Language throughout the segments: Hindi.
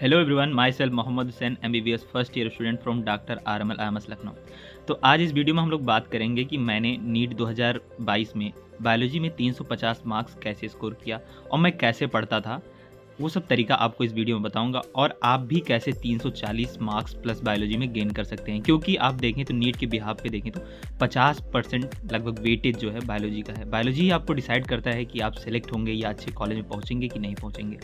Hello everyone, my self Mohammad Hussain MBBS first year student from doctor RML IMS Lucknow. तो आज इस वीडियो में हम लोग बात करेंगे कि मैंने नीट 2022 में बायोलॉजी में 350 मार्क्स कैसे स्कोर किया और मैं कैसे पढ़ता था। वो सब तरीका आपको इस वीडियो में बताऊंगा और आप भी कैसे 340 मार्क्स प्लस बायोलॉजी में गेन कर सकते हैं, क्योंकि आप देखें तो नीट के बिहाफ पे देखें तो 50% लगभग वेटेज जो है बायोलॉजी का है। बायोलॉजी ही आपको डिसाइड करता है कि आप सेलेक्ट होंगे या अच्छे कॉलेज में पहुंचेंगे कि नहीं पहुंचेंगे।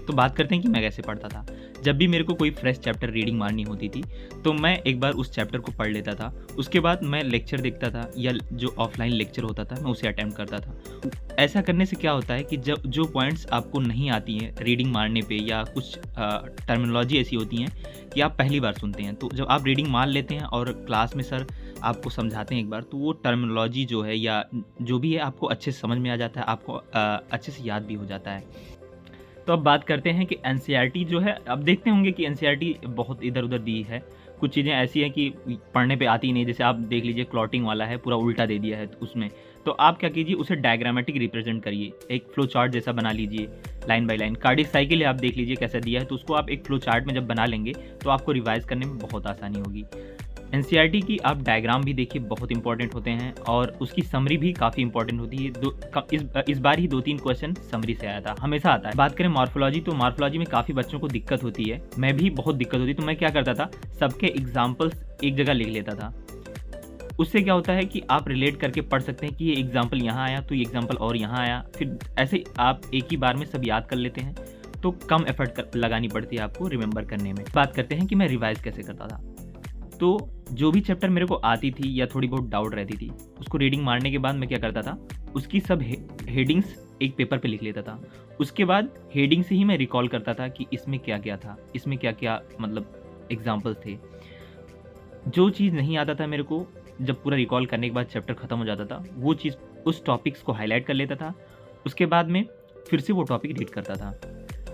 तो बात करते हैं कि मैं कैसे पढ़ता था। जब भी मेरे को कोई फ्रेश चैप्टर रीडिंग मारनी होती थी तो मैं एक बार उस चैप्टर को पढ़ लेता था। उसके बाद मैं लेक्चर देखता था या जो ऑफलाइन लेक्चर होता था मैं उसे अटेम्प्ट करता था। ऐसा करने से क्या होता है कि जब जो पॉइंट्स आपको नहीं आती हैं रीडिंग मारने पे या कुछ टर्मिनोलॉजी ऐसी होती हैं कि आप पहली बार सुनते हैं, तो जब आप रीडिंग मार लेते हैं और क्लास में सर आपको समझाते हैं एक बार, तो वो टर्मिनोलॉजी जो है या जो भी है आपको अच्छे से समझ में आ जाता है, आपको अच्छे से याद भी हो जाता है। तो अब बात करते हैं कि NCERT जो है, अब देखते होंगे कि NCERT बहुत इधर उधर दी है। कुछ चीज़ें ऐसी हैं कि पढ़ने पे आती ही नहीं, जैसे आप देख लीजिए क्लॉटिंग वाला है, पूरा उल्टा दे दिया है उसमें। तो आप क्या कीजिए, उसे डायग्रामेटिक रिप्रेजेंट करिए, एक फ्लो चार्ट जैसा बना लीजिए line by line. Cardiac cycle आप देख लीजिए कैसा दिया है, तो उसको आप एक फ्लो चार्ट में जब बना लेंगे तो आपको रिवाइज करने में बहुत आसानी होगी। NCERT की आप डायग्राम भी देखिए, बहुत इंपॉर्टेंट होते हैं और उसकी समरी भी काफ़ी इंपॉर्टेंट होती है। इस बार ही 2-3 क्वेश्चन समरी से आया था, हमेशा आता है। बात करें मॉर्फोलॉजी, तो मॉर्फोलॉजी में काफ़ी बच्चों को दिक्कत होती है, मैं भी बहुत दिक्कत होती, तो मैं क्या करता था, सबके एग्जाम्पल्स एक जगह लिख लेता था। उससे क्या होता है कि आप रिलेट करके पढ़ सकते हैं कि ये एग्जाम्पल यहाँ आया तो ये एग्जाम्पल और यहाँ आया, फिर ऐसे आप एक ही बार में सब याद कर लेते हैं, तो कम एफर्ट लगानी पड़ती है आपको रिमेंबर करने में। बात करते हैं कि मैं रिवाइज कैसे करता था। तो जो भी चैप्टर मेरे को आती थी या थोड़ी बहुत डाउट रहती थी, उसको रीडिंग मारने के बाद मैं क्या करता था, उसकी सब हेडिंग्स एक पेपर पे लिख लेता था। उसके बाद हेडिंग से ही मैं रिकॉल करता था कि इसमें क्या क्या था, इसमें क्या क्या मतलब एग्जाम्पल्स थे। जो चीज़ नहीं आता था मेरे को, जब पूरा रिकॉल करने के बाद चैप्टर ख़त्म हो जाता था, वो चीज़ उस टॉपिक्स को हाईलाइट कर लेता था। उसके बाद में फिर से वो टॉपिक रीड करता था।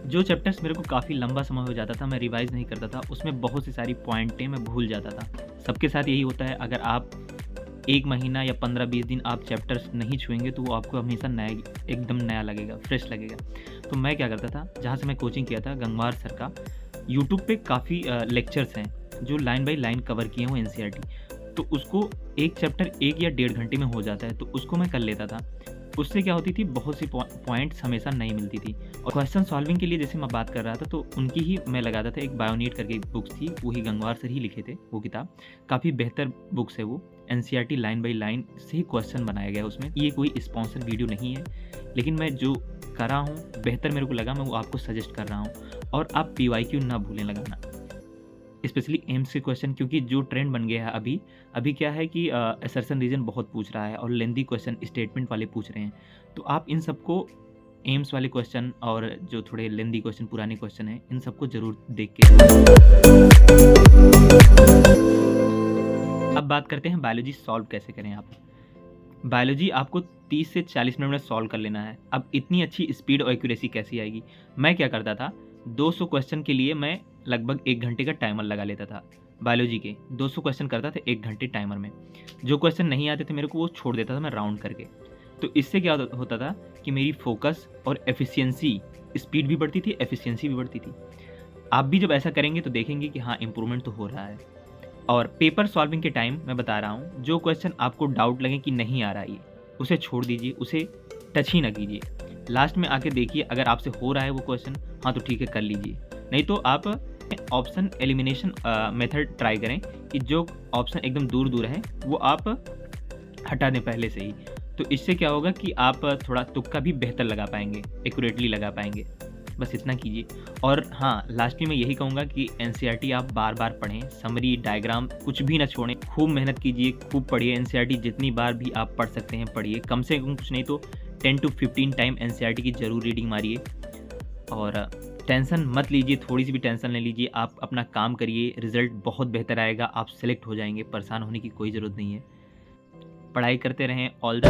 जो चैप्टर्स मेरे को काफ़ी लंबा समय हो जाता था, मैं रिवाइज़ नहीं करता था, उसमें बहुत सी सारी पॉइंटें मैं भूल जाता था। सबके साथ यही होता है, अगर आप 1 महीना या 15-20 दिन आप चैप्टर्स नहीं छुएंगे तो वो आपको हमेशा नया, एकदम नया लगेगा, फ्रेश लगेगा। तो मैं क्या करता था, जहाँ से मैं कोचिंग किया था गंगवार सर का, यूट्यूब पे काफ़ी लेक्चर्स हैं जो लाइन बाई लाइन कवर किए हुए NCERT, तो उसको एक चैप्टर 1 या 1.5 घंटे में हो जाता है, तो उसको मैं कर लेता था। उससे क्या होती थी, बहुत सी पॉइंट्स हमेशा नहीं मिलती थी। और क्वेश्चन सॉल्विंग के लिए जैसे मैं बात कर रहा था, तो उनकी ही मैं लगाता था। एक बायोनीट करके बुक्स थी, वही गंगवार सर ही लिखे थे वो किताब, काफ़ी बेहतर बुक्स है वो। NCERT लाइन बाई लाइन से ही क्वेश्चन बनाया गया उसमें। ये कोई स्पॉन्सर वीडियो नहीं है, लेकिन मैं जो कर रहा हूँ बेहतर मेरे को लगा, मैं वो आपको सजेस्ट कर रहा हूँ। और आप PYQ ना भूलें लगाना, स्पेशली एम्स के क्वेश्चन, क्योंकि जो ट्रेंड बन गया है अभी क्या है कि असर्शन रीजन बहुत पूछ रहा है और लेंदी क्वेश्चन स्टेटमेंट वाले पूछ रहे हैं। तो आप इन सबको, एम्स वाले क्वेश्चन और जो थोड़े लेंदी क्वेश्चन, पुराने क्वेश्चन हैं, इन सबको जरूर देख के। अब बात करते हैं बायोलॉजी सॉल्व कैसे करें आप। बायोलॉजी आपको 30 से 40 मिनट में सॉल्व कर लेना है। अब इतनी अच्छी स्पीड और एक्यूरेसी कैसी आएगी। मैं क्या करता था, 200 क्वेश्चन के लिए मैं लगभग 1 घंटे का टाइमर लगा लेता था। बायोलॉजी के 200 क्वेश्चन करता था 1 घंटे टाइमर में। जो क्वेश्चन नहीं आते थे मेरे को, वो छोड़ देता था मैं राउंड करके। तो इससे क्या होता था कि मेरी फोकस और एफिशिएंसी, स्पीड भी बढ़ती थी, एफिशिएंसी भी बढ़ती थी। आप भी जब ऐसा करेंगे तो देखेंगे कि हाँ, इम्प्रूवमेंट तो हो रहा है। और पेपर सॉल्विंग के टाइम मैं बता रहा हूँ, जो क्वेश्चन आपको डाउट लगे कि नहीं आ रहा है, उसे छोड़ दीजिए, उसे टच ही ना कीजिए। लास्ट में आके देखिए, अगर आपसे हो रहा है वो क्वेश्चन, हाँ तो ठीक है, कर लीजिए। नहीं तो आप ऑप्शन एलिमिनेशन मेथड ट्राई करें कि जो ऑप्शन एकदम दूर दूर है वो आप हटा दें पहले से ही। तो इससे क्या होगा कि आप थोड़ा तुक्का भी बेहतर लगा पाएंगे, एक्यूरेटली लगा पाएंगे। बस इतना कीजिए। और हाँ, लास्टली मैं यही कहूँगा कि NCERT आप बार बार पढ़ें, समरी, डायग्राम कुछ भी ना छोड़ें, खूब मेहनत कीजिए, खूब पढ़िए। NCERT जितनी बार भी आप पढ़ सकते हैं पढ़िए, कम से कम कुछ नहीं तो 10 to 15 टाइम NCERT की ज़रूर रीडिंग मारिए। और टेंशन मत लीजिए, थोड़ी सी भी टेंशन नहीं लीजिए, आप अपना काम करिए, रिजल्ट बहुत बेहतर आएगा, आप सेलेक्ट हो जाएंगे, परेशान होने की कोई ज़रूरत नहीं है। पढ़ाई करते रहें। All the